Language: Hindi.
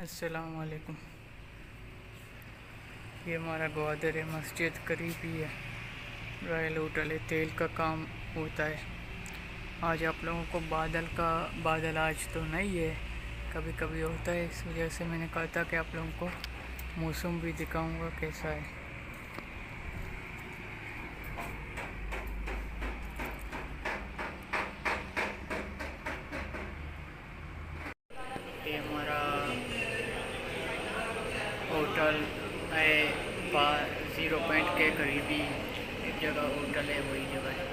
अस्सलाम वालेकुम। ये हमारा ग्वादर मस्जिद करीब ही है। रॉयल होटल है, तेल का काम होता है। आज आप लोगों को बादल आज तो नहीं है, कभी कभी होता है, इस वजह से मैंने कहा था कि आप लोगों को मौसम भी दिखाऊंगा कैसा है। ये हमारा होटल है 0 पॉइंट के करीबी एक जगह होटल है, वही जगह है।